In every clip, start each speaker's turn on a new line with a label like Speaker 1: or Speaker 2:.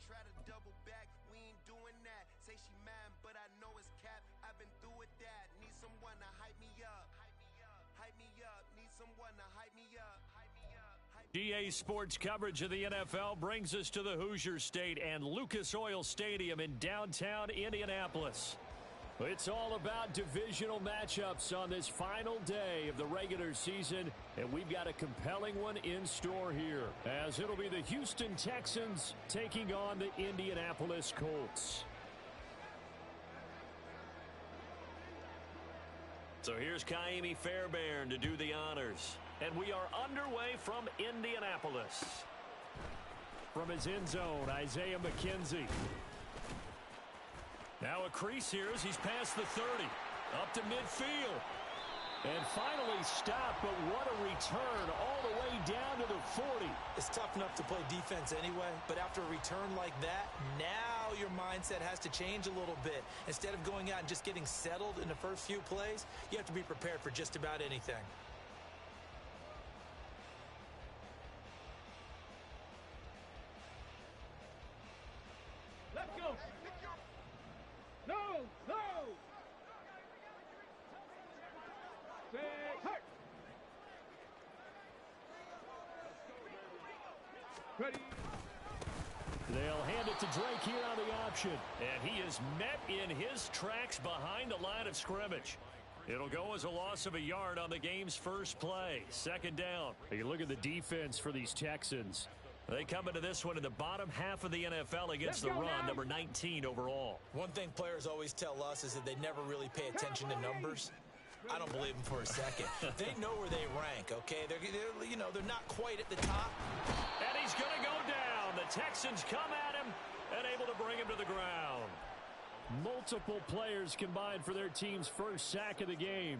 Speaker 1: try to double back, we ain't doing that. Say she mad, but I know it's cap. I've been through with that. Need someone to hype me up. Hype me up. Need someone to hype me up.
Speaker 2: GA Sports coverage of the NFL brings us to the Hoosier State and Lucas Oil Stadium in downtown Indianapolis. It's all about divisional matchups on this final day of the regular season, and we've got a compelling one in store here, as it'll be the Houston Texans taking on the Indianapolis Colts. So here's Kaimi Fairbairn to do the honors, and we are underway from Indianapolis. From his end zone, Isaiah McKenzie. Now a crease here as he's past the 30. Up to midfield. And finally stopped, but what a return all the way down to the 40.
Speaker 3: It's tough enough to play defense anyway, but after a return like that, now your mindset has to change a little bit. Instead of going out and just getting settled in the first few plays, you have to be prepared for just about anything.
Speaker 4: Let's go. No, no. Hurt. Ready.
Speaker 2: They'll hand it to Drake here on the option. And he is met in his tracks behind the line of scrimmage. It'll go as a loss of a yard on the game's first play. Second down. You look at the defense for these Texans. They come into this one in the bottom half of the NFL against the run, number 19 overall. One thing players always tell us is that they never really pay attention to numbers. I don't believe them for a second. They know where they rank, okay? They're not quite at the top. And he's going to go down. The Texans come at him and able to bring him to the ground. Multiple players combined for their team's first sack of the game.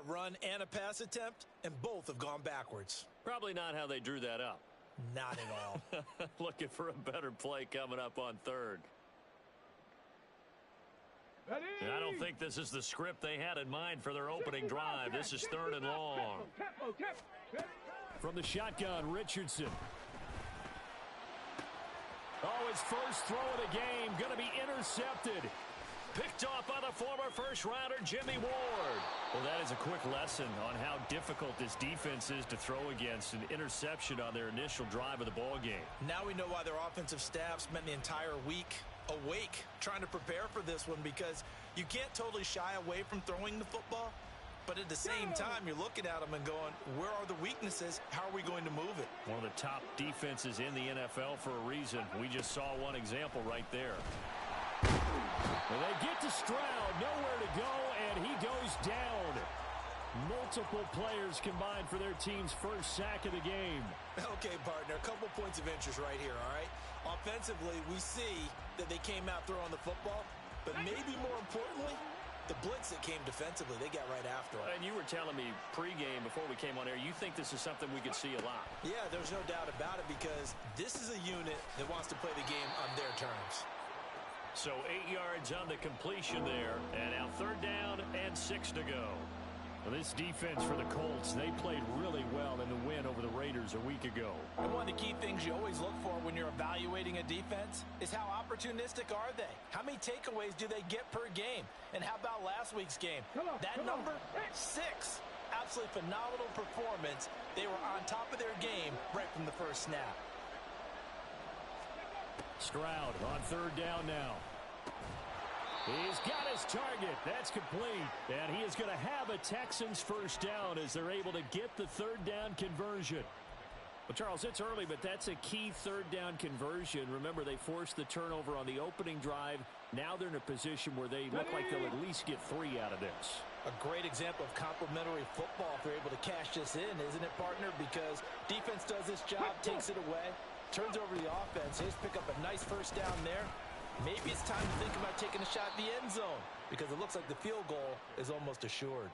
Speaker 3: Run and a pass attempt, and both have gone backwards.
Speaker 2: Probably not how they drew that up.
Speaker 3: Not at all.
Speaker 2: Looking for a better play coming up on third.
Speaker 4: Ready.
Speaker 2: I don't think this is the script they had in mind for their opening drive. This is third and long. From the shotgun, Richardson. Oh, his first throw of the game going to be intercepted. Picked off by the former first-rounder, Jimmy Ward. Well, that is a quick lesson on how difficult this defense is to throw against. An interception on their initial drive of the ballgame.
Speaker 3: Now we know why their offensive staff spent the entire week awake trying to prepare for this one, because you can't totally shy away from throwing the football, but at the same time, you're looking at them and going, where are the weaknesses? How are we going to move it?
Speaker 2: One of the top defenses in the NFL for a reason. We just saw one example right there. They get to Stroud, nowhere to go, and he goes down. Multiple players combined for their team's first sack of the game.
Speaker 3: Okay, partner, a couple points of interest right here, all right? Offensively, we see that they came out throwing the football, but maybe more importantly, the blitz that came defensively, they got right after it.
Speaker 2: And you were telling me pregame before we came on air, you think this is something we could see a lot.
Speaker 3: Yeah, there's no doubt about it, because this is a unit that wants to play the game on their terms.
Speaker 2: So 8 yards on the completion there. And now third down and 6 to go. Well, this defense for the Colts, they played really well in the win over the Raiders a week ago.
Speaker 3: And one of the key things you always look for when you're evaluating a defense is how opportunistic are they? How many takeaways do they get per game? And how about last week's game? That number, 6. Absolutely phenomenal performance. They were on top of their game right from the first snap.
Speaker 2: Stroud on third down now. He's got his target. That's complete. And he is going to have a Texans first down as they're able to get the third down conversion. Well, Charles, it's early, but that's a key third down conversion. Remember, they forced the turnover on the opening drive. Now they're in a position where they look like they'll at least get 3 out of this.
Speaker 3: A great example of complementary football if they're able to cash this in, isn't it, partner? Because defense does this job, takes it away. Turns over the offense. He's pick up a nice first down there. Maybe it's time to think about taking a shot at the end zone because it looks like the field goal is almost assured.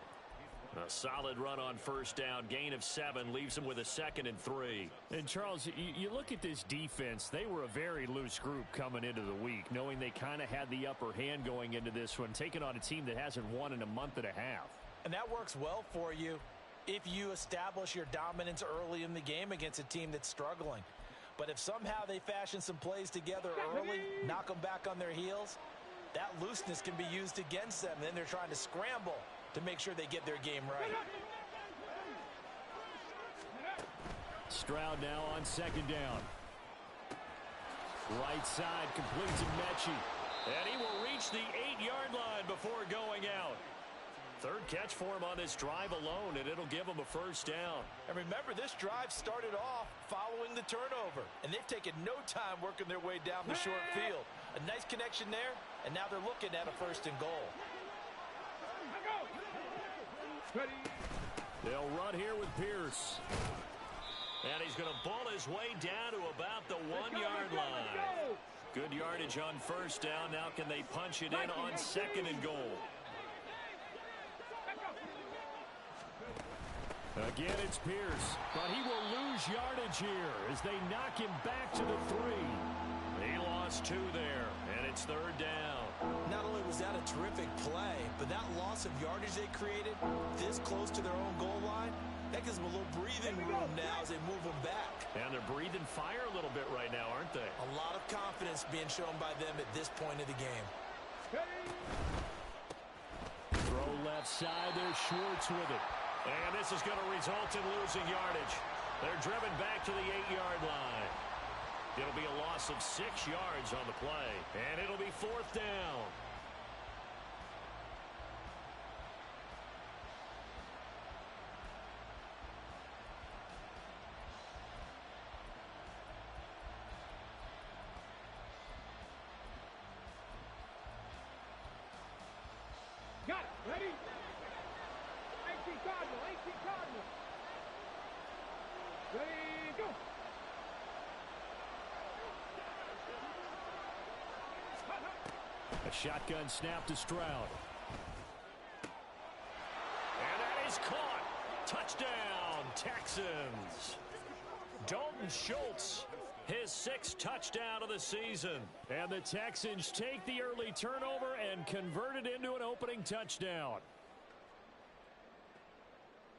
Speaker 2: A solid run on first down. Gain of 7 leaves him with a 2nd and 3.
Speaker 5: And, Charles, you look at this defense. They were a very loose group coming into the week, knowing they kind of had the upper hand going into this one, taking on a team that hasn't won in a month and a half.
Speaker 3: And that works well for you if you establish your dominance early in the game against a team that's struggling. But if somehow they fashion some plays together early, knock them back on their heels, that looseness can be used against them. Then they're trying to scramble to make sure they get their game right.
Speaker 5: Stroud now on 2nd down. Right side, complete to Mechie.
Speaker 2: And he will reach the 8-yard line before going out. 3rd catch for him on this drive alone, and it'll give him a first down.
Speaker 3: And remember, this drive started off following the turnover, and they've taken no time working their way down the short field. A nice connection there, and now they're looking at a 1st and goal.
Speaker 2: They'll run here with Pierce. And he's going to bull his way down to about the 1-yard line. Good yardage on first down. Now can they punch it in on 2nd and goal?
Speaker 5: Again, it's Pierce, but he will lose yardage here as they knock him back to the 3.
Speaker 2: He lost 2 there, and it's 3rd down.
Speaker 3: Not only was that a terrific play, but that loss of yardage they created this close to their own goal line, that gives them a little breathing room now as they move them back.
Speaker 2: And they're breathing fire a little bit right now, aren't they?
Speaker 3: A lot of confidence being shown by them at this point of the game.
Speaker 5: Throw left side, there's Schwartz with it.
Speaker 2: And this is going to result in losing yardage. They're driven back to the 8-yard line. It'll be a loss of 6 yards on the play, and it'll be 4th down.
Speaker 4: Got it. Ready? 18 Cardinal. 18 Cardinal. Ready, go.
Speaker 5: A shotgun snap to Stroud.
Speaker 2: And that is caught. Touchdown, Texans. Dalton Schultz, his 6th touchdown of the season.
Speaker 5: And the Texans take the early turnover and convert it into an opening touchdown.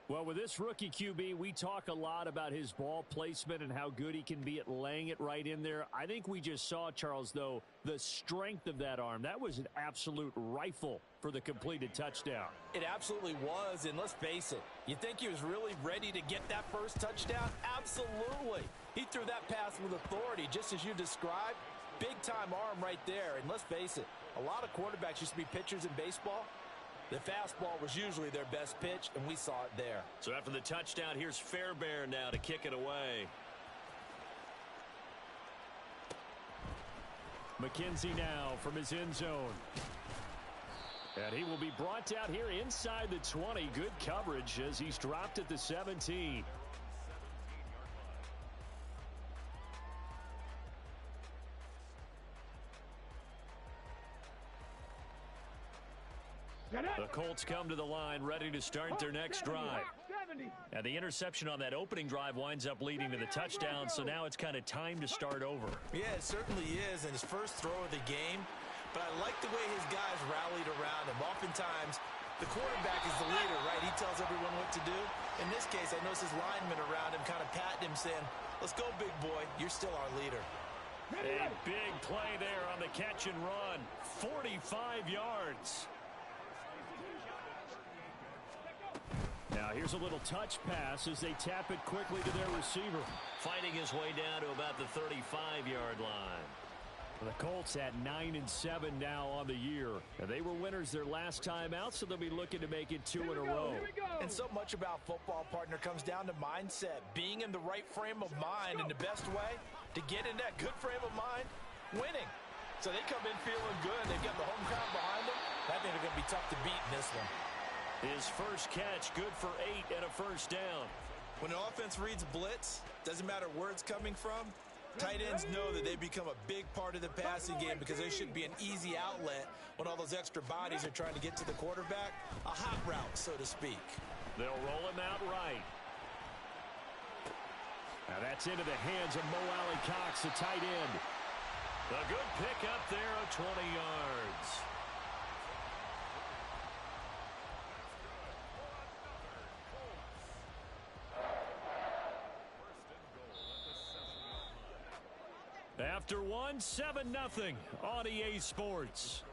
Speaker 5: Well, with this rookie QB, we talk a lot about his ball placement and how good he can be at laying it right in there. I think we just saw, Charles, though, the strength of that arm. That was an absolute rifle for the completed touchdown.
Speaker 3: It absolutely was, and let's face it, you think he was really ready to get that first touchdown? Absolutely. He threw that pass with authority, just as you described. Big-time arm right there, and let's face it, a lot of quarterbacks used to be pitchers in baseball. The fastball was usually their best pitch, and we saw it there.
Speaker 2: So after the touchdown, here's Fairbairn now to kick it away.
Speaker 5: McKenzie now from his end zone. And he will be brought down here inside the 20. Good coverage as he's dropped at the 17.
Speaker 2: The Colts come to the line ready to start their next drive. And the interception on that opening drive winds up leading to the touchdown, so now it's kind of time to start over.
Speaker 3: Yeah, it certainly is, and his first throw of the game. But I like the way his guys rallied around him. Oftentimes, the quarterback is the leader, right? He tells everyone what to do. In this case, I noticed his linemen around him kind of patting him, saying, "Let's go, big boy. You're still our leader."
Speaker 2: A big play there on the catch and run. 45 yards.
Speaker 5: Now here's a little touch pass as they tap it quickly to their receiver.
Speaker 2: Fighting his way down to about the 35-yard line.
Speaker 5: The Colts at 9-7 now on the year. And they were winners their last time out, so they'll be looking to make it 2 in a row.
Speaker 3: And so much about football, partner, comes down to mindset. Being in the right frame of mind, and the best way to get in that good frame of mind, winning. So they come in feeling good. They've got the home crowd behind them. I think they're going to be tough to beat in this one.
Speaker 2: His first catch, good for 8 and a first down.
Speaker 3: When an offense reads blitz, doesn't matter where it's coming from, Tight ends know that they become a big part of the passing game because they should be an easy outlet when all those extra bodies are trying to get to the quarterback. A hot route, so to speak.
Speaker 2: They'll roll him out right. Now that's into the hands of Mo Alley-Cox, the tight end. A good pickup there of 20 yards. After one, 7-0 on EA Sports.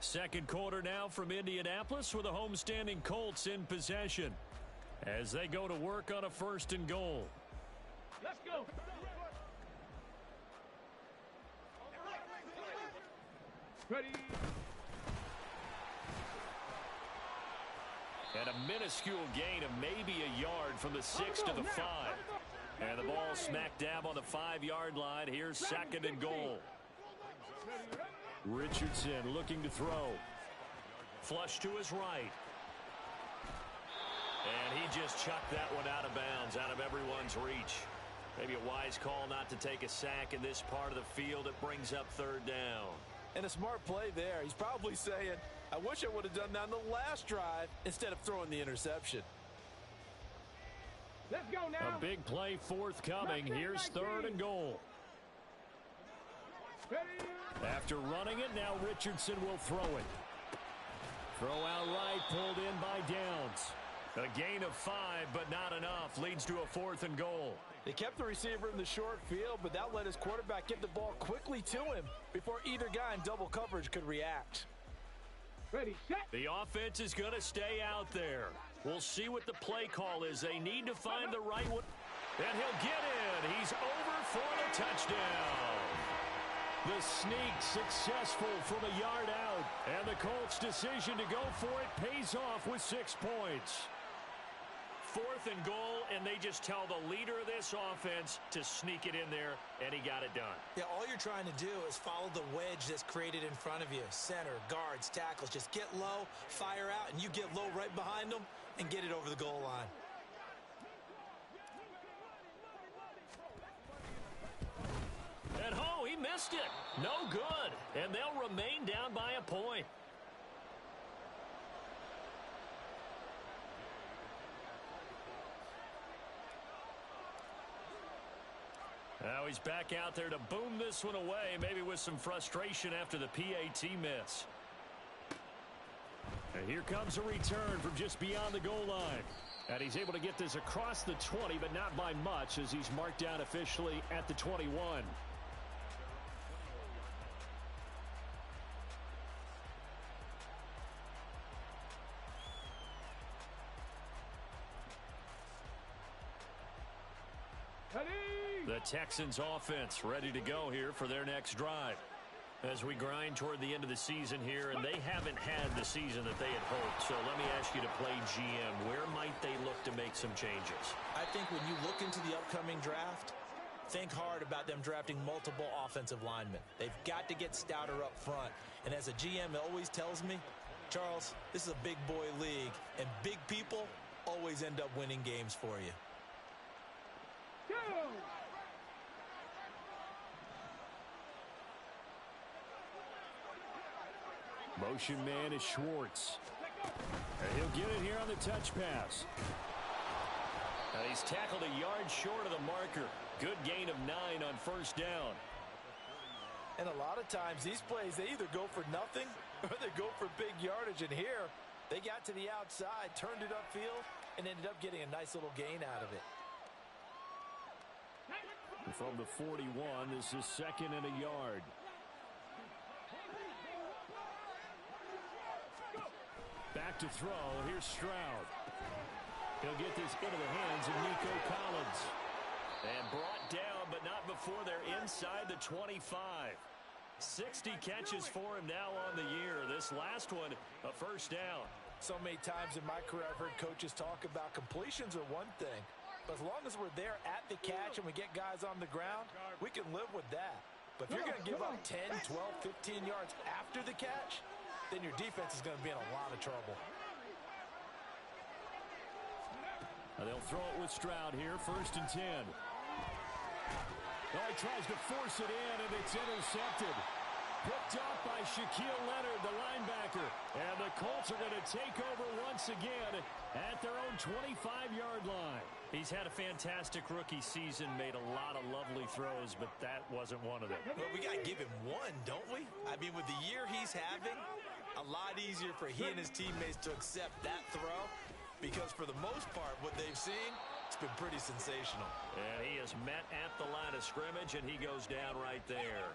Speaker 2: Second quarter now from Indianapolis with the homestanding Colts in possession as they go to work on a 1st and goal.
Speaker 4: Let's go. Ready.
Speaker 2: And a minuscule gain of maybe a yard from the 6 to the 5. And the ball smack dab on the 5-yard line. Here's 2nd and goal. Richardson looking to throw. Flush to his right. And he just chucked that one out of bounds, out of everyone's reach. Maybe a wise call not to take a sack in this part of the field. It brings up 3rd down.
Speaker 3: And a smart play there. He's probably saying, I wish I would have done that on the last drive instead of throwing the interception.
Speaker 4: Let's go now.
Speaker 2: A big play forthcoming. Here's 3rd and goal. After running it, now Richardson will throw it. Throw out right, pulled in by Downs. A gain of 5, but not enough. Leads to a 4th and goal.
Speaker 3: They kept the receiver in the short field, but that let his quarterback get the ball quickly to him before either guy in double coverage could react.
Speaker 4: Ready, set.
Speaker 2: The offense is going to stay out there. We'll see what the play call is. They need to find the right one. And he'll get in. He's over for the touchdown. The sneak successful from a yard out. And the Colts' decision to go for it pays off with 6 points. 4th and goal, and they just tell the leader of this offense to sneak it in there, and he got it done.
Speaker 3: Yeah, all you're trying to do is follow the wedge that's created in front of you. Center, guards, tackles. Just get low, fire out, and you get low right behind them and get it over the goal line.
Speaker 2: And he missed it. No good. And they'll remain down by a point. Now he's back out there to boom this one away, maybe with some frustration after the PAT miss. And here comes a return from just beyond the goal line. And he's able to get this across the 20, but not by much, as he's marked down officially at the 21. The Texans offense ready to go here for their next drive as we grind toward the end of the season here, and they haven't had the season that they had hoped. So let me ask you to play GM. Where might they look to make some changes?
Speaker 3: I think when you look into the upcoming draft, think hard about them drafting multiple offensive linemen. They've got to get stouter up front. And as a GM always tells me, Charles, this is a big boy league, and big people always end up winning games for you.
Speaker 4: Go!
Speaker 2: Motion man is Schwartz. And he'll get it here on the touch pass. And he's tackled a yard short of the marker. Good gain of 9 on 1st down.
Speaker 3: And a lot of times these plays, they either go for nothing or they go for big yardage. And here, they got to the outside, turned it upfield, and ended up getting a nice little gain out of it.
Speaker 2: From the 41, this is 2nd and a yard. Back to throw. Here's Stroud. He'll get this into the hands of Nico Collins. And brought down, but not before they're inside the 25. 60 catches for him now on the year. This last one, a 1st down.
Speaker 3: So many times in my career, I've heard coaches talk about completions are one thing. But as long as we're there at the catch and we get guys on the ground, we can live with that. But if you're going to give up 10, 12, 15 yards after the catch, then your defense is going to be in a lot of trouble.
Speaker 5: They'll throw it with Stroud here, 1st and 10. Oh, he tries to force it in, and it's intercepted. Picked off by Shaquille Leonard, the linebacker. And the Colts are going to take over once again at their own 25-yard line.
Speaker 2: He's had a fantastic rookie season, made a lot of lovely throws, but that wasn't one of them.
Speaker 3: Well, we got to give him one, don't we? I mean, with the year he's having, a lot easier for he and his teammates to accept that throw, because for the most part, what they've seen, it's been pretty sensational.
Speaker 2: And he is met at the line of scrimmage, and he goes down right there.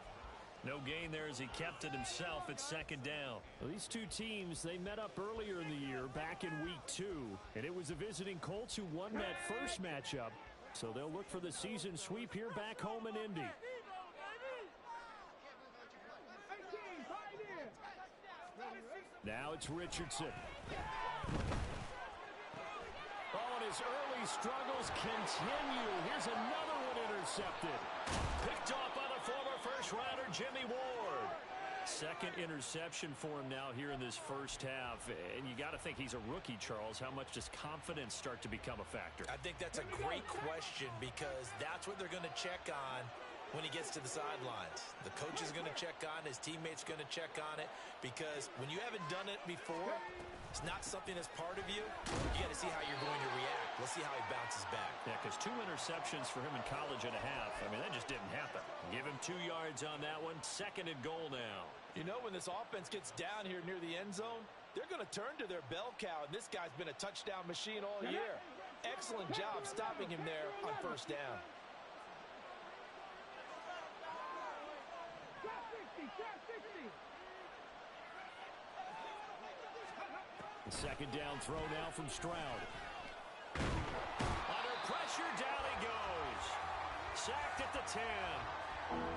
Speaker 2: No gain there as he kept it himself at 2nd down.
Speaker 5: Well, these two teams, they met up earlier in the year, back in week 2. And it was the visiting Colts who won that first matchup. So they'll look for the season sweep here back home in Indy. Now it's Richardson. Oh, and his early struggles continue. Here's another one intercepted.
Speaker 2: Picked off by the former first-rounder Jimmy Ward. 2nd interception for him now here in this first half. And you got to think he's a rookie, Charles. How much does confidence start to become a factor?
Speaker 3: I think that's a great question, because that's what they're going to check on when he gets to the sidelines. The coach is going to check on, his teammates going to check on it, because when you haven't done it before, it's not something that's part of you. You got to see how you're going to react. Let's see how he bounces back.
Speaker 2: Yeah, because 2 interceptions for him in college and a half. I mean, that just didn't happen. Give him 2 yards on that one. 2nd and goal now.
Speaker 3: You know, when this offense gets down here near the end zone, they're going to turn to their bell cow, and this guy's been a touchdown machine all year. Excellent job stopping him there on 1st down.
Speaker 5: 2nd down throw now from Stroud.
Speaker 2: Under pressure, down he goes. Sacked at the 10.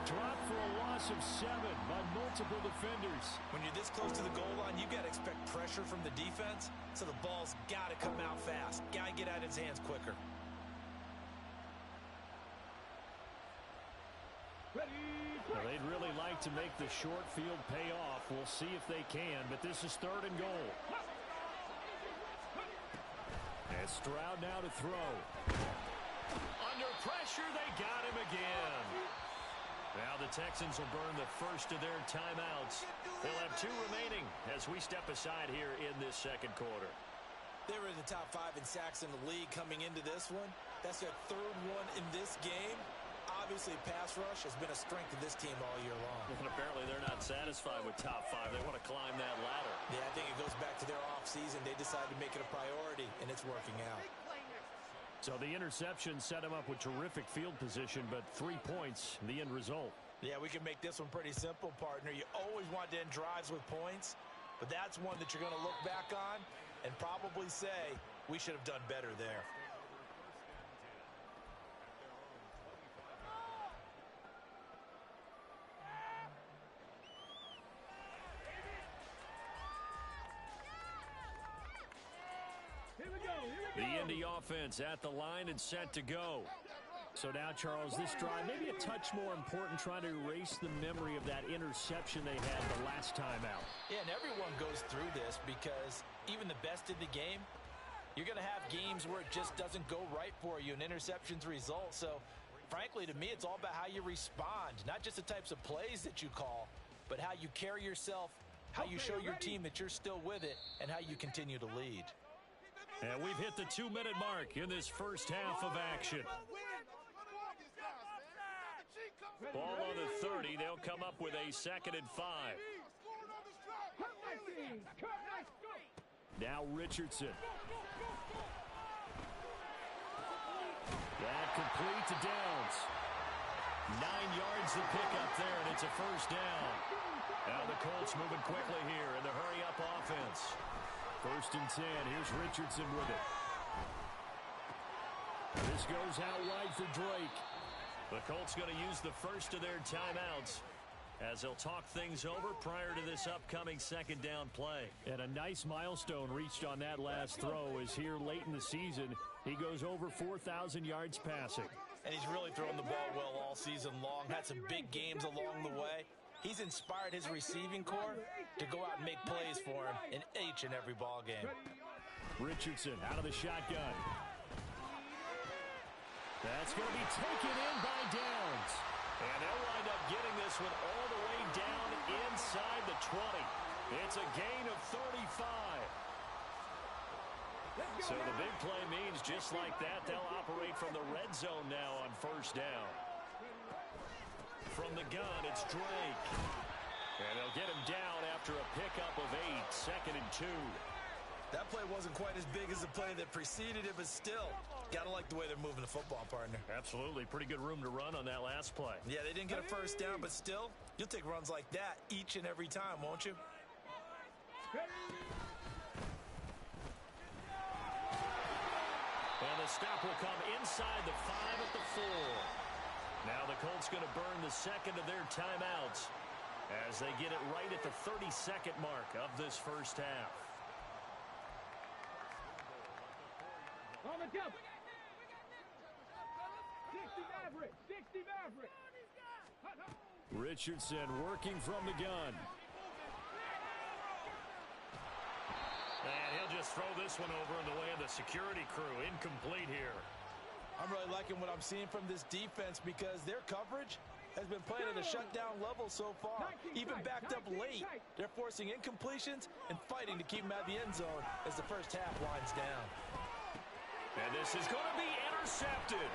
Speaker 5: Dropped for a loss of 7 by multiple defenders.
Speaker 3: When you're this close to the goal line, you've got to expect pressure from the defense, so the ball's got to come out fast. Got to get out of his hands quicker.
Speaker 5: Well, they'd really like to make the short field pay off. We'll see if they can, but this is 3rd and goal. And Stroud now to throw.
Speaker 2: Under pressure, they got him again. Now the Texans will burn the first of their timeouts. They'll have 2 remaining as we step aside here in this 2nd quarter.
Speaker 3: They were in the top 5 in sacks in the league coming into this one. That's their 3rd one in this game. Obviously, pass rush has been a strength of this team all year long.
Speaker 2: And apparently they're not satisfied with top 5. They want to climb that ladder.
Speaker 3: Yeah, I think it goes back to their offseason. They decided to make it a priority, and it's working out.
Speaker 5: So the interception set him up with terrific field position, but 3 points, the end result.
Speaker 3: Yeah, we can make this one pretty simple, partner. You always want to end drives with points, but that's one that you're going to look back on and probably say, we should have done better there.
Speaker 5: The Indy offense at the line and set to go. So now, Charles, this drive maybe a touch more important, trying to erase the memory of that interception they had the last time out.
Speaker 3: Yeah, and everyone goes through this, because even the best in the game, you're going to have games where it just doesn't go right for you, and interceptions result. So, frankly, to me, it's all about how you respond, not just the types of plays that you call, but how you carry yourself, how you show your team that you're still with it, and how you continue to lead.
Speaker 2: And we've hit the 2-minute mark in this first half of action. Ball on the 30. They'll come up with a 2nd and 5.
Speaker 5: Now Richardson. That complete to Downs. 9 yards to pick up there, and it's a 1st down. Now the Colts moving quickly here in the hurry-up offense. 1st and 10. Here's Richardson with it. This goes out wide for Drake. The Colts going to use the first of their timeouts as they'll talk things over prior to this upcoming 2nd down play. And a nice milestone reached on that last throw, as here late in the season, he goes over 4,000 yards passing.
Speaker 3: And he's really thrown the ball well all season long. Had some big games along the way. He's inspired his receiving corps to go out and make plays for him in each and every ball game.
Speaker 5: Richardson out of the shotgun. That's going to be taken in by Downs.
Speaker 2: And they'll wind up getting this one all the way down inside the 20. It's a gain of 35. So the big play means just like that, they'll operate from the red zone now on first down. From the gun, it's Drake. And they'll get him down after a pickup of 8, 2nd and 2.
Speaker 3: That play wasn't quite as big as the play that preceded it, but still, gotta like the way they're moving the football, partner.
Speaker 2: Absolutely. Pretty good room to run on that last play.
Speaker 3: Yeah, they didn't get a first down, but still, you'll take runs like that each and every time, won't you?
Speaker 2: And the stop will come inside the 5 at the 4. Now the Colts going to burn the second of their timeouts as they get it right at the 30-second mark of this first half.
Speaker 4: On the jump. 60 Maverick. 60 Maverick.
Speaker 5: Richardson working from the gun.
Speaker 2: And he'll just throw this one over in the way of the security crew. Incomplete here.
Speaker 3: I'm really liking what I'm seeing from this defense because their coverage has been playing at a shutdown level so far. Even backed up late, they're forcing incompletions and fighting to keep them out of the end zone as the first half winds down.
Speaker 2: And this is going to be intercepted.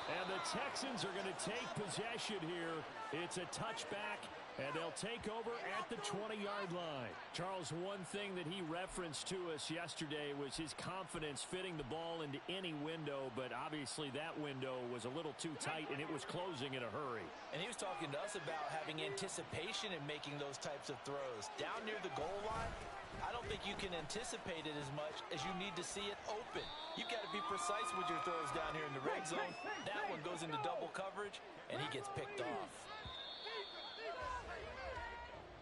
Speaker 5: And the Texans are going to take possession here. It's a touchback, and they'll take over at the 20-yard line. Charles, one thing that he referenced to us yesterday was his confidence fitting the ball into any window, but obviously that window was a little too tight, and it was closing in a hurry.
Speaker 3: And he was talking to us about having anticipation in making those types of throws. Down near the goal line, I don't think you can anticipate it as much as you need to see it open. You've got to be precise with your throws down here in the red zone. That one goes into double coverage, and he gets picked off.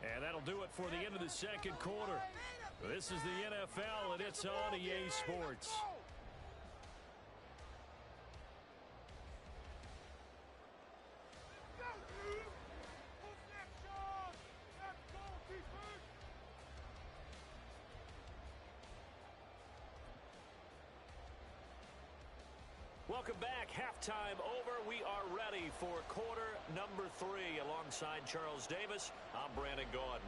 Speaker 2: And that'll do it for the end of the second quarter. This is the NFL, and it's on EA Sports. Welcome back. Halftime over. We are ready for quarter number 3. Alongside Charles Davis, I'm Brandon Gaudin.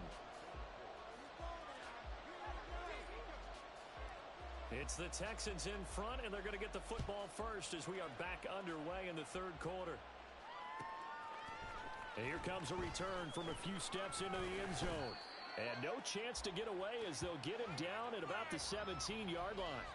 Speaker 2: It's the Texans in front, and they're going to get the football first as we are back underway in the third quarter. And here comes a return from a few steps into the end zone. And no chance to get away as they'll get him down at about the 17-yard line.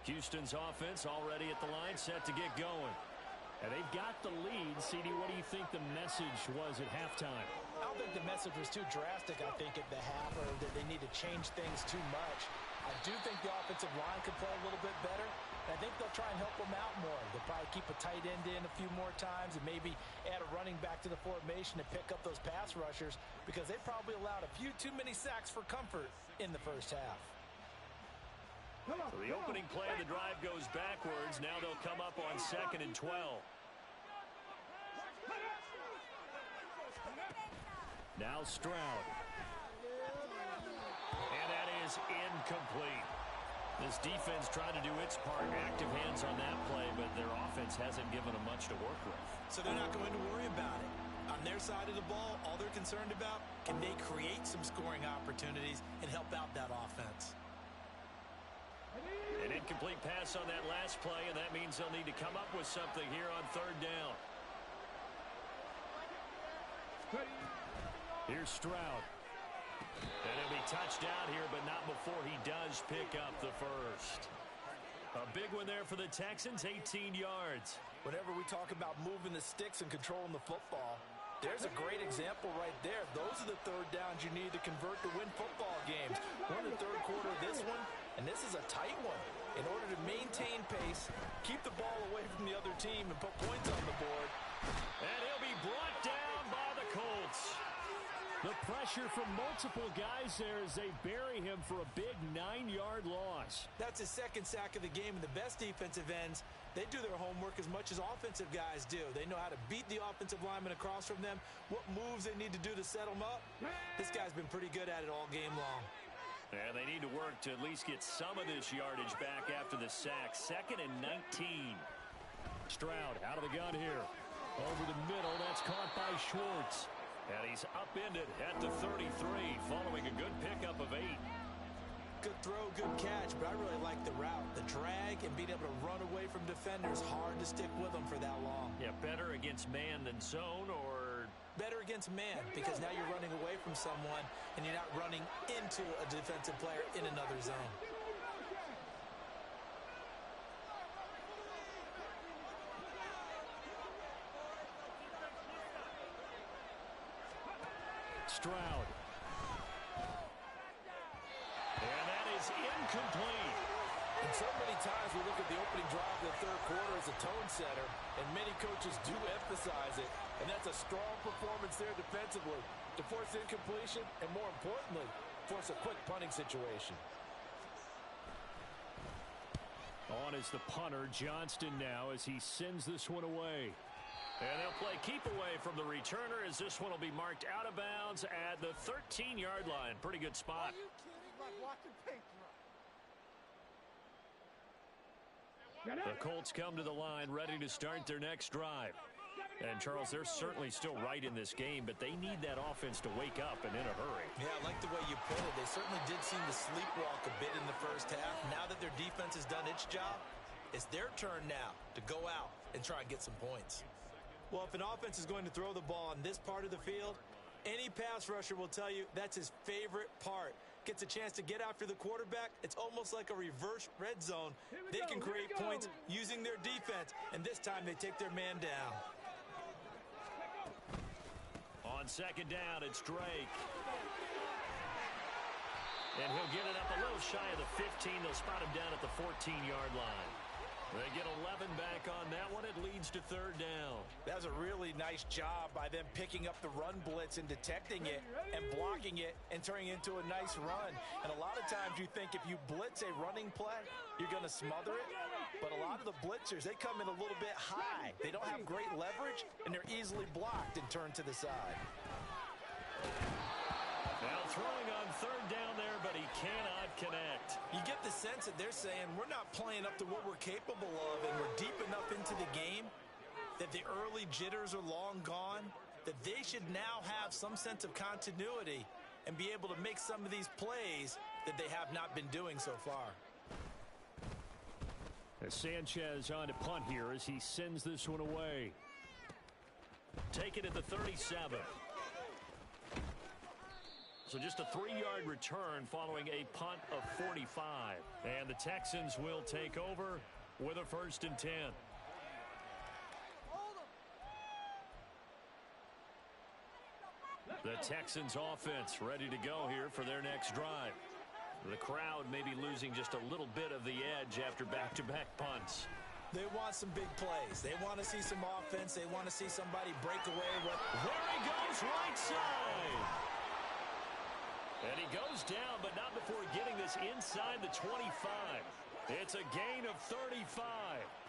Speaker 2: Houston's offense already at the line, set to get going. And they've got the lead. CD, what do you think the message was at halftime?
Speaker 3: I don't think the message was too drastic, I think, at the half, or that they need to change things too much. I do think the offensive line could play a little bit better. And I think they'll try and help them out more. They'll probably keep a tight end in a few more times and maybe add a running back to the formation to pick up those pass rushers because they probably allowed a few too many sacks for comfort in the first half.
Speaker 2: So the opening play of the drive goes backwards. Now they'll come up on 2nd and 12.
Speaker 5: Now Stroud.
Speaker 2: And that is incomplete. This defense tried to do its part, active hands on that play, but their offense hasn't given them much to work with.
Speaker 3: So they're not going to worry about it. On their side of the ball, all they're concerned about, can they create some scoring opportunities and help out that offense?
Speaker 2: An incomplete pass on that last play, and that means they'll need to come up with something here on 3rd down.
Speaker 5: Here's Stroud.
Speaker 2: And he'll be touched out here, but not before he does pick up the first. A big one there for the Texans, 18 yards.
Speaker 3: Whenever we talk about moving the sticks and controlling the football, there's a great example right there. Those are the 3rd downs you need to convert to win football games. We're in the 3rd quarter of this one, and this is a tight one. In order to maintain pace, keep the ball away from the other team, and put points on the board.
Speaker 2: And he'll be brought down by the Colts.
Speaker 5: The pressure pressure from multiple guys there as they bury him for a big 9-yard loss.
Speaker 3: That's his second sack of the game, and the best defensive ends, they do their homework as much as offensive guys do. They know how to beat the offensive lineman across from them, what moves they need to do to set them up. This guy's been pretty good at it all game long.
Speaker 2: And they need to work to at least get some of this yardage back after the sack. 2nd and 19.
Speaker 5: Stroud out of the gun here. Over the middle, that's caught by Schwartz.
Speaker 2: And he's upended at the 33 following a good pickup of 8.
Speaker 3: Good throw, good catch, but I really like the route. The drag and being able to run away from defenders, hard to stick with them for that long.
Speaker 2: Yeah, better against man than zone, or
Speaker 3: better against man, because now you're running away from someone and you're not running into a defensive player in another zone.
Speaker 5: Stroud.
Speaker 2: And that is incomplete.
Speaker 3: And so many times we look at the opening drive of the third quarter as a tone setter, and many coaches do emphasize it, and that's a strong performance there defensively to force incompletion and, more importantly, force a quick punting situation.
Speaker 5: On is the punter, Johnston now, as he sends this one away.
Speaker 2: And they'll play keep away from the returner as this one will be marked out of bounds at the 13-yard line. Pretty good spot.
Speaker 4: Are you kidding? Like watching paint dry.
Speaker 2: The Colts come to the line ready to start their next drive. And, Charles, they're certainly still right in this game, but they need that offense to wake up and in a hurry.
Speaker 3: Yeah, I like the way you put it. They certainly did seem to sleepwalk a bit in the first half. Now that their defense has done its job, it's their turn now to go out and try and get some points. Well, if an offense is going to throw the ball on this part of the field, any pass rusher will tell you that's his favorite part. Gets a chance to get after the quarterback. It's almost like a reverse red zone. They can create points using their defense, and this time they take their man down.
Speaker 2: On second down, it's Drake. And he'll get it up a little shy of the 15. They'll spot him down at the 14-yard line. They get 11 back on that one. It leads to third down.
Speaker 3: That was a really nice job by them picking up the run blitz and detecting it and blocking it and turning it into a nice run. And a lot of times you think if you blitz a running play, you're going to smother it. But a lot of the blitzers, they come in a little bit high. They don't have great leverage, and they're easily blocked and turned to the side.
Speaker 2: Now throwing on third down there, but he cannot connect.
Speaker 3: You get the sense that they're saying we're not playing up to what we're capable of, and we're deep enough into the game that the early jitters are long gone, that they should now have some sense of continuity and be able to make some of these plays that they have not been doing so far.
Speaker 5: As Sanchez on to punt here as he sends this one away.
Speaker 2: Take it at the 37. So just a 3-yard return following a punt of 45. And the Texans will take over with a 1st and 10. The Texans offense ready to go here for their next drive. The crowd may be losing just a little bit of the edge after back-to-back punts.
Speaker 3: They want some big plays. They want to see some offense. They want to see somebody break away.
Speaker 2: There he goes, right side. And he goes down, but not before getting this inside the 25. It's a gain of 35.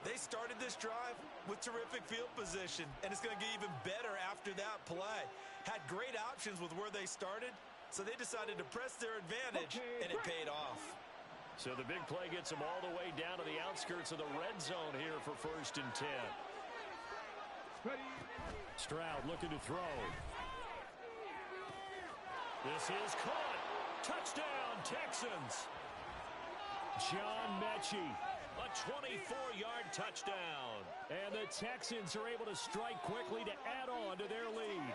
Speaker 3: They started this drive with terrific field position, and it's going to get even better after that play. Had great options with where they started, so they decided to press their advantage, and it paid off.
Speaker 2: So the big play gets them all the way down to the outskirts of the red zone here for 1st and 10.
Speaker 5: Stroud looking to throw.
Speaker 2: This is caught. Touchdown, Texans.
Speaker 5: John Mechie.
Speaker 2: A 24-yard touchdown.
Speaker 5: And the Texans are able to strike quickly to add on to their lead.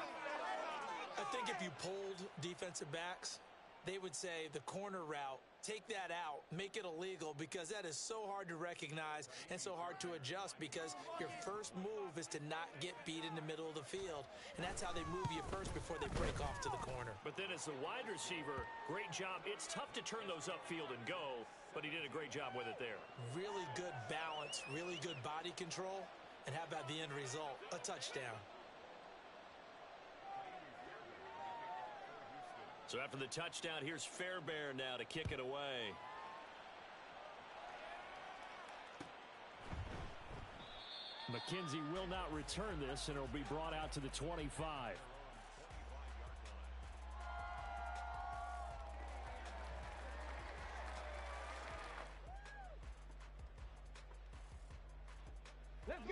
Speaker 3: I think if you polled defensive backs, they would say the corner route, take that out, make it illegal, because that is so hard to recognize and so hard to adjust, because your first move is to not get beat in the middle of the field, and that's how they move you first before they break off to the corner.
Speaker 2: But then as the wide receiver, great job. It's tough to turn those upfield and go, but he did a great job with it there.
Speaker 3: Really good balance, really good body control, and how about the end result? A touchdown.
Speaker 2: So after the touchdown, here's Fairbairn now to kick it away.
Speaker 5: McKenzie will not return this, and it'll be brought out to the 25.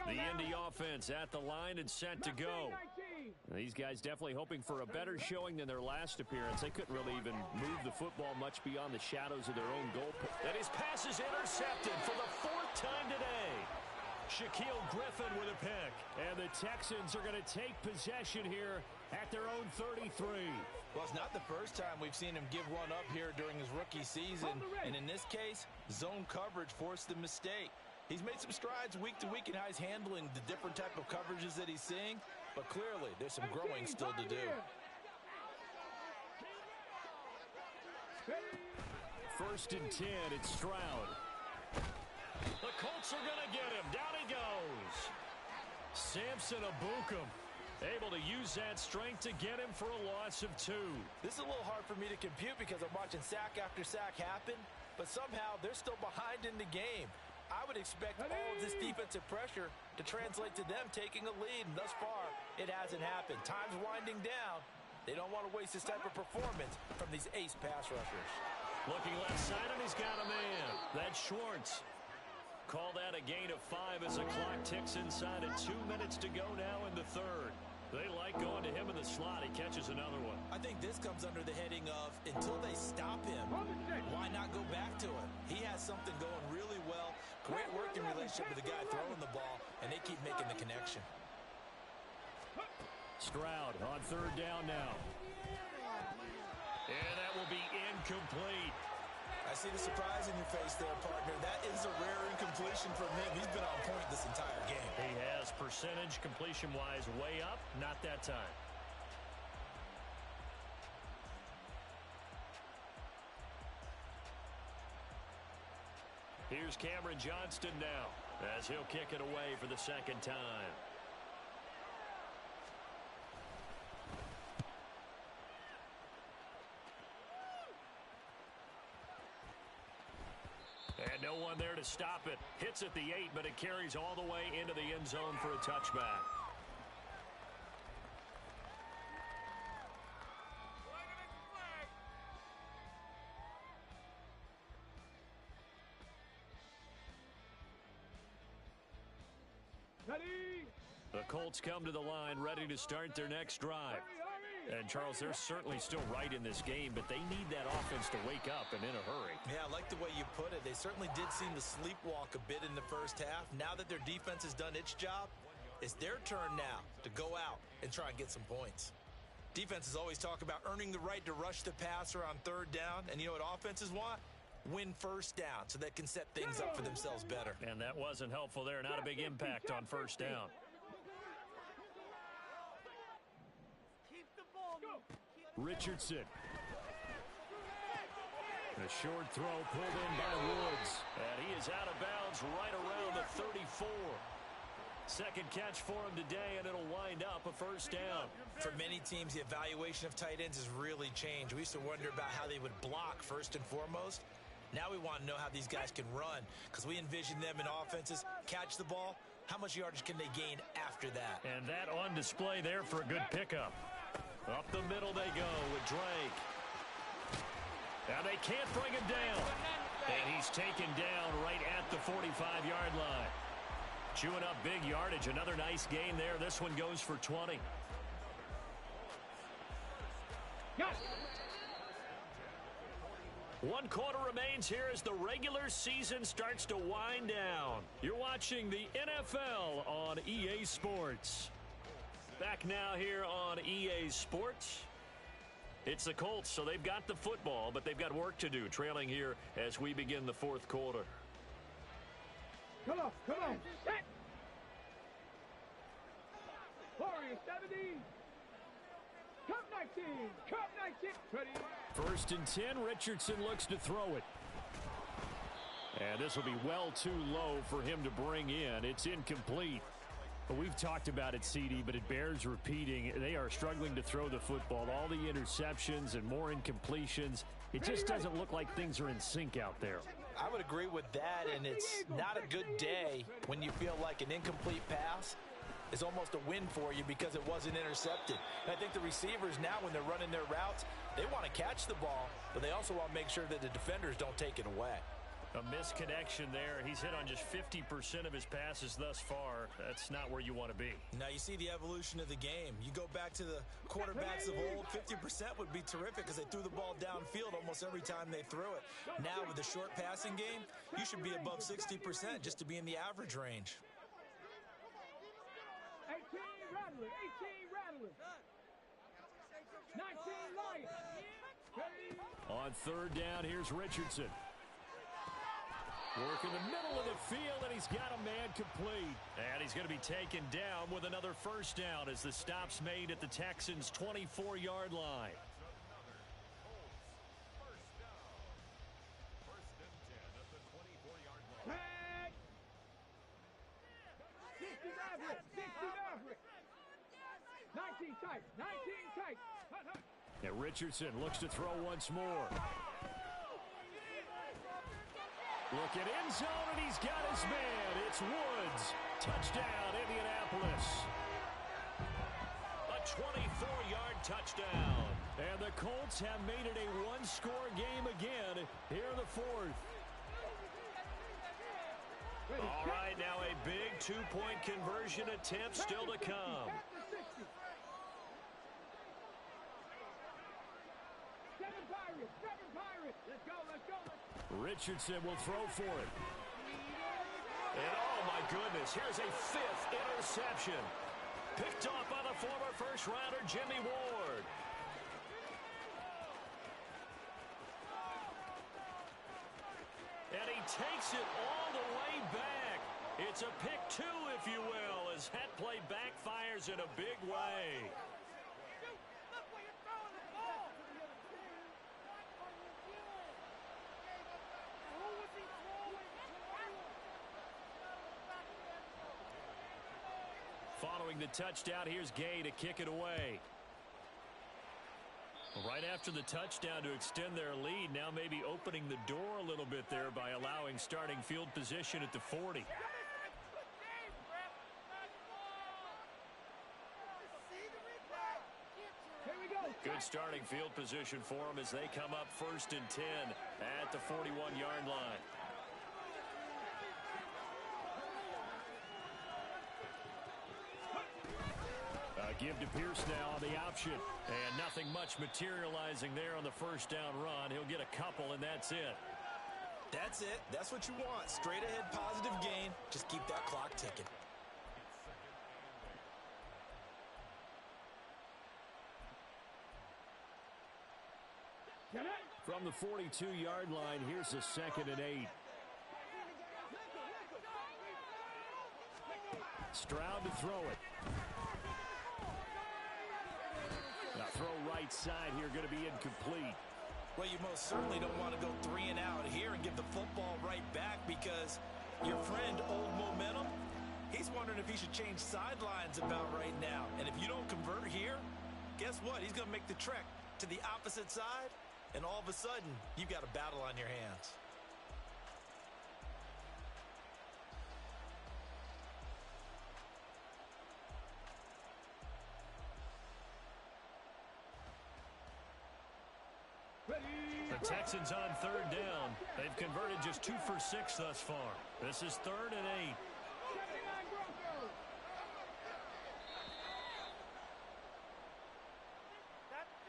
Speaker 5: The Indy offense at the line and set to go. These guys definitely hoping for a better showing than their last appearance. They couldn't really even move the football much beyond the shadows of their own goal.
Speaker 2: And his pass is intercepted for the 4th time today. Shaquille Griffin with a pick.
Speaker 5: And the Texans are going to take possession here at their own 33.
Speaker 3: Well, it's not the first time we've seen him give one up here during his rookie season. And in this case, zone coverage forced the mistake. He's made some strides week to week in how he's handling the different type of coverages that he's seeing. But clearly, there's some growing still to do.
Speaker 5: 1st and 10, it's Stroud.
Speaker 2: The Colts are going to get him. Down he goes. Samson Abukum able to use that strength to get him for a loss of 2.
Speaker 3: This is a little hard for me to compute because I'm watching sack after sack happen, but somehow they're still behind in the game. I would expect all of this defensive pressure to translate to them taking a lead, and thus far, it hasn't happened. Time's winding down. They don't want to waste this type of performance from these ace pass rushers.
Speaker 2: Looking left side, and he's got a man. That's Schwartz. Call that a gain of 5 as the clock ticks inside of 2 minutes to go now in the 3rd. They like going to him in the slot. He catches another one.
Speaker 3: I think this comes under the heading of until they stop him, why not go back to him? He has something going really well. Great working relationship with the guy throwing the ball, and they keep making the connection.
Speaker 5: Stroud on 3rd down now.
Speaker 2: And that will be incomplete.
Speaker 3: I see the surprise in your face there, partner. That is a rare incompletion from him. He's been on point this entire game.
Speaker 2: He has percentage completion-wise way up. Not that time. Here's Cameron Johnston now as he'll kick it away for the 2nd time. And no one there to stop it. Hits at the 8, but it carries all the way into the end zone for a touchback. The Colts come to the line ready to start their next drive. And, Charles, they're certainly still right in this game, but they need that offense to wake up and in a hurry.
Speaker 3: Yeah, I like the way you put it. They certainly did seem to sleepwalk a bit in the first half. Now that their defense has done its job, it's their turn now to go out and try and get some points. Defenses always talk about earning the right to rush the passer on 3rd down. And you know what offenses want? Win 1st down so they can set things up for themselves better.
Speaker 2: And that wasn't helpful there. Not a big impact on 1st down.
Speaker 5: Richardson. A short throw pulled in by Woods.
Speaker 2: And he is out of bounds right around the 34. 2nd catch for him today, and it'll wind up a 1st down.
Speaker 3: For many teams, the evaluation of tight ends has really changed. We used to wonder about how they would block first and foremost. Now we want to know how these guys can run, because we envision them in offenses catch the ball. How much yardage can they gain after that?
Speaker 2: And that on display there for a good pickup. Up the middle they go with Drake. Now they can't bring him down. And he's taken down right at the 45-yard line. Chewing up big yardage. Another nice gain there. This one goes for 20.
Speaker 4: Yes.
Speaker 2: 1 quarter remains here as the regular season starts to wind down. You're watching the NFL on EA Sports. Back now here on EA Sports. It's the Colts, so they've got the football, but they've got work to do, trailing here as we begin the 4th quarter.
Speaker 4: Come on, come on. Set. Warrior 70. Cup 19. Cup 19. Ready.
Speaker 5: 1st and 10. Richardson looks to throw it. And this will be well too low for him to bring in. It's incomplete. Well, we've talked about it, CD, but it bears repeating. They are struggling to throw the football. All the interceptions and more incompletions. It just doesn't look like things are in sync out there.
Speaker 3: I would agree with that, and it's not a good day when you feel like an incomplete pass is almost a win for you because it wasn't intercepted. And I think the receivers now, when they're running their routes, they want to catch the ball, but they also want to make sure that the defenders don't take it away.
Speaker 2: A misconnection there. He's hit on just 50% of his passes thus far. That's not where you want to be.
Speaker 3: Now you see the evolution of the game. You go back to the quarterbacks of old, 50% would be terrific because they threw the ball downfield almost every time they threw it. Now with the short passing game, you should be above 60% just to be in the average range.
Speaker 4: 18 Rattler, 18 Rattler. 19 Lions.
Speaker 5: On third down, here's Richardson. Work in the middle of the field, and he's got a man complete.
Speaker 2: And he's going to be taken down with another first down as the stop's made at the Texans' 24-yard line.
Speaker 4: Tag. 60 Maverick, 60 Maverick. 19 tight, 19 tight. Hut, hut.
Speaker 5: And Richardson looks to throw once more. Look at end zone, and he's got his man. It's Woods. Touchdown, Indianapolis.
Speaker 2: A 24-yard touchdown.
Speaker 5: And the Colts have made it a one-score game again here in the fourth.
Speaker 2: All right, now a big two-point conversion attempt still to come.
Speaker 4: Seven Pirates. Let's go, let's go.
Speaker 5: Richardson will throw for it.
Speaker 2: And oh my goodness, here's a fifth interception. Picked off by the former first-rounder Jimmy Ward. And he takes it all the way back. It's a pick two, if you will, as that play backfires in a big way. Following the touchdown, here's Gay to kick it away. Right after the touchdown to extend their lead, now maybe opening the door a little bit there by allowing starting field position at the 40. Good starting field position for them as they come up 1st and 10 at the 41-yard line.
Speaker 5: Give to Pierce now on the option. And nothing much materializing there on the first down run. He'll get a couple, and that's it.
Speaker 3: That's it. That's what you want. Straight ahead positive gain. Just keep that clock ticking.
Speaker 5: From the 42-yard line, here's a 2nd and 8. Stroud to throw it. Now throw right side here, going to be incomplete.
Speaker 3: Well, you most certainly don't want to go 3 and out here and give the football right back because your friend, Old Momentum, he's wondering if he should change sidelines about right now. And if you don't convert here, guess what? He's going to make the trek to the opposite side, and all of a sudden, you've got a battle on your hands.
Speaker 2: The Texans on 3rd down. They've converted just 2 for 6 thus far. This is 3rd and 8.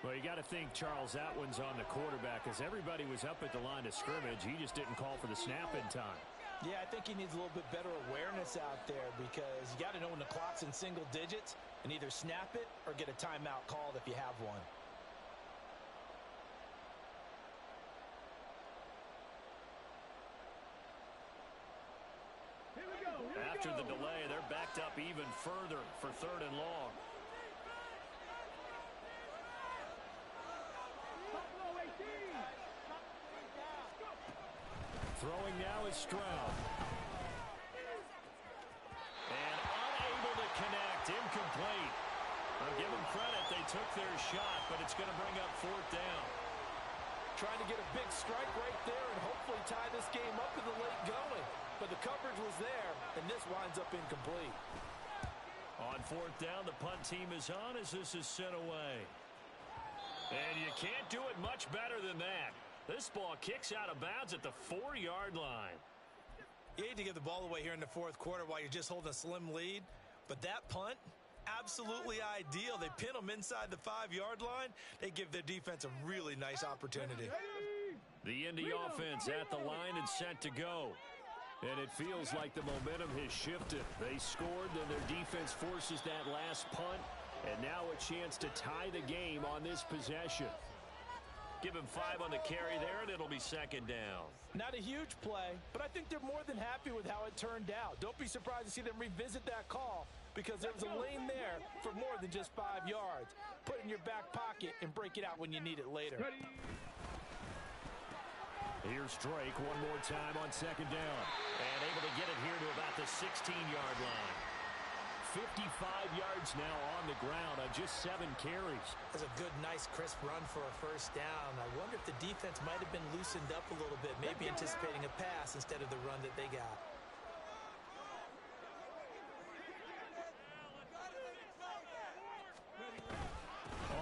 Speaker 5: Well, you got to think Charles Atwin's on the quarterback as everybody was up at the line of scrimmage. He just didn't call for the snap in time.
Speaker 3: Yeah, I think he needs a little bit better awareness out there because you got to know when the clock's in single digits and either snap it or get a timeout called if you have one.
Speaker 2: After the delay, they're backed up even further for 3rd and long.
Speaker 5: Throwing now is Stroud.
Speaker 2: And unable to took their shot, but it's going to bring up fourth down.
Speaker 3: Trying to get a big strike right there and hopefully tie this game up in the late going. But the coverage was there, and this winds up incomplete.
Speaker 2: On fourth down, the punt team is on as this is sent away. And you can't do it much better than that. This ball kicks out of bounds at the 4-yard line.
Speaker 3: You hate to give the ball away here in the fourth quarter while you're just holding a slim lead. But that punt, absolutely ideal. They pin them inside the 5-yard line. They give their defense a really nice opportunity.
Speaker 2: The Indy offense at the line and set to go. And it feels like the momentum has shifted. They scored, then their defense forces that last punt. And now a chance to tie the game on this possession. Give him 5 on the carry there, and it'll be second down.
Speaker 3: Not a huge play, but I think they're more than happy with how it turned out. Don't be surprised to see them revisit that call because there was a lane there for more than just 5 yards. Put it in your back pocket and break it out when you need it later.
Speaker 2: Here's Drake one more time on second down. And able to get it here to about the 16-yard line. 55 yards now on the ground on just 7 carries.
Speaker 3: That's a good, nice, crisp run for a first down. I wonder if the defense might have been loosened up a little bit, maybe anticipating a pass instead of the run that they got.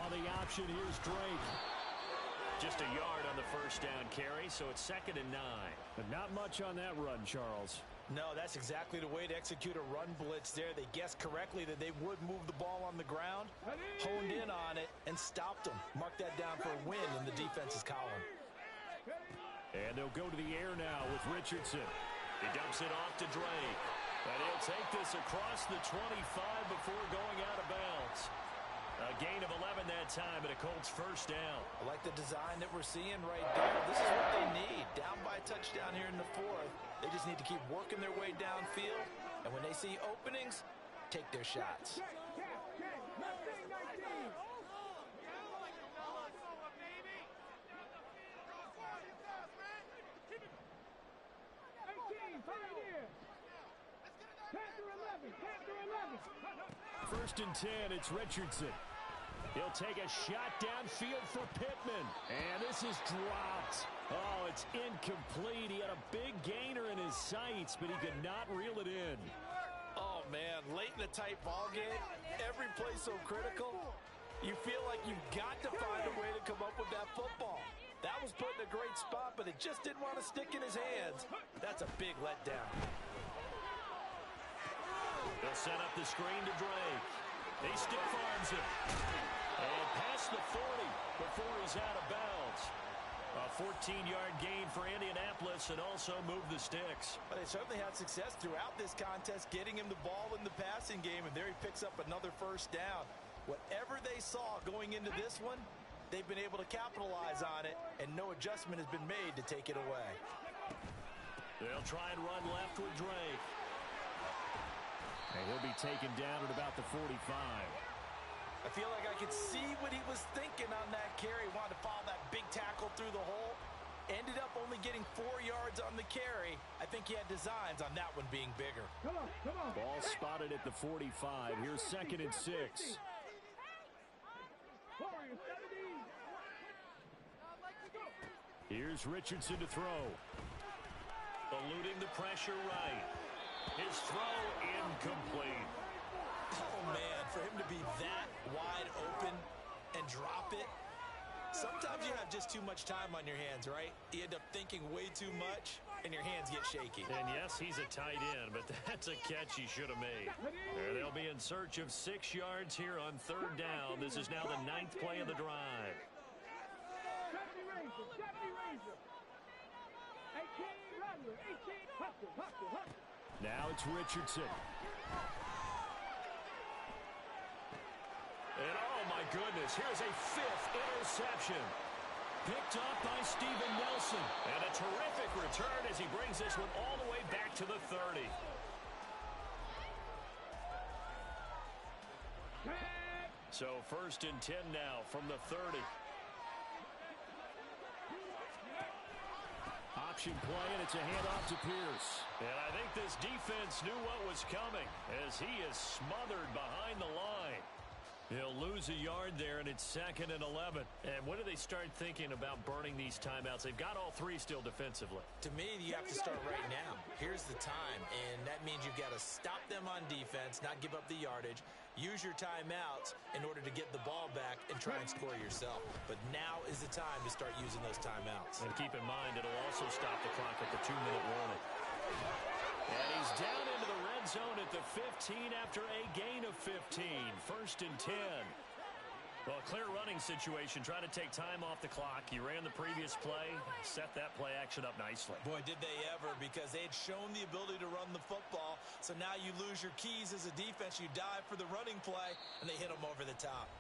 Speaker 2: On the option, here's Drake. Just a yard on the first down carry, so it's 2nd and 9.
Speaker 5: But not much on that run, Charles.
Speaker 3: No, that's exactly the way to execute a run blitz there. They guessed correctly that they would move the ball on the ground, honed in on it, and stopped them. Mark that down for a win in the defense's column.
Speaker 2: And they'll go to the air now with Richardson. He dumps it off to Drake. And he'll take this across the 25 before going out of bounds. A gain of 11 that time, and a Colts first down.
Speaker 3: I like the design that we're seeing right there. This is what they need. Down by a touchdown here in the 4th. They just need to keep working their way downfield. And when they see openings, take their shots.
Speaker 5: First and 10, it's Richardson. He'll take a shot downfield for Pittman. And this is dropped. Oh, it's incomplete. He had a big gainer in his sights, but he could not reel it in.
Speaker 3: Oh, man, late in a tight ball game, every play so critical, you feel like you've got to find a way to come up with that football. That was put in a great spot, but it just didn't want to stick in his hands. That's a big letdown.
Speaker 2: They'll set up the screen to Drake. He stiff arms him. And past the 40 before he's out of bounds. A 14-yard gain for Indianapolis and also move the sticks.
Speaker 3: But they certainly had success throughout this contest, getting him the ball in the passing game, and there he picks up another first down. Whatever they saw going into this one, they've been able to capitalize on it, and no adjustment has been made to take it away.
Speaker 2: They'll try and run left with Drake.
Speaker 5: And he'll be taken down at about the 45.
Speaker 3: I feel like I could see what he was thinking on that carry. Wanted to follow that big tackle through the hole. Ended up only getting 4 yards on the carry. I think he had designs on that one being bigger.
Speaker 4: Come on.
Speaker 5: Ball spotted at the 45. Here's 2nd and 6. Here's Richardson to throw.
Speaker 2: Eluding the pressure right. His throw incomplete.
Speaker 3: Oh, man, for him to be that wide open and drop it. Sometimes you have just too much time on your hands, right? You end up thinking way too much, and your hands get shaky.
Speaker 2: And yes, he's a tight end, but that's a catch he should have made. They'll be in search of 6 yards here on 3rd down. This is now the 9th play of the drive.
Speaker 5: Now it's Richardson.
Speaker 2: And oh my goodness, here's a 5th interception. Picked up by Steven Nelson. And a terrific return as he brings this one all the way back to the 30. So 1st and 10 now from the 30.
Speaker 5: Option play, and it's a handoff to Pierce.
Speaker 2: And I think this defense knew what was coming as he is smothered behind the line. He'll lose a yard there, and it's 2nd and 11. And when do they start thinking about burning these timeouts? They've got all 3 still defensively.
Speaker 3: To me, you have to start right now. Here's the time, and that means you've got to stop them on defense, not give up the yardage, use your timeouts in order to get the ball back and try and score yourself. But now is the time to start using those timeouts.
Speaker 2: And keep in mind, it'll also stop the clock at the 2-minute warning. And he's down into the red zone at the 15 after a gain of 15. 1st and 10. Well, a clear running situation. Try to take time off the clock. You ran the previous play, set that play action up nicely.
Speaker 3: Boy, did they ever, because they had shown the ability to run the football. So now you lose your keys as a defense. You dive for the running play, and they hit them over the top.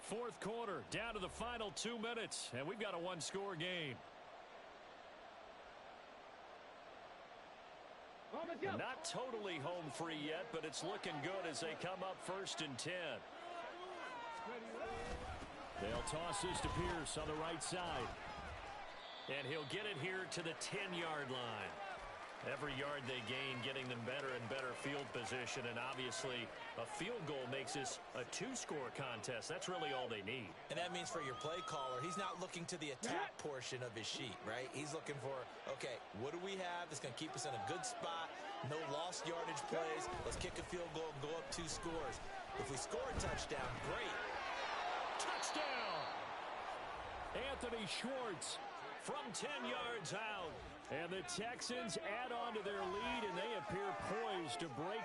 Speaker 2: 4th quarter, down to the final 2 minutes, and we've got a 1-score game. Not totally home free yet, but it's looking good as they come up 1st and 10.
Speaker 5: They'll toss this to Pierce on the right side.
Speaker 2: And he'll get it here to the 10-yard line. Every yard they gain, getting them better and better field position. And obviously, a field goal makes this a 2-score contest. That's really all they need.
Speaker 3: And that means for your play caller, he's not looking to the attack portion of his sheet, right? He's looking for, okay, what do we have that's going to keep us in a good spot? No lost yardage plays. Let's kick a field goal and go up 2 scores. If we score a touchdown, great.
Speaker 2: Touchdown! Anthony Schwartz from 10 yards out.
Speaker 5: And the Texans add on to their lead, and they appear poised to break.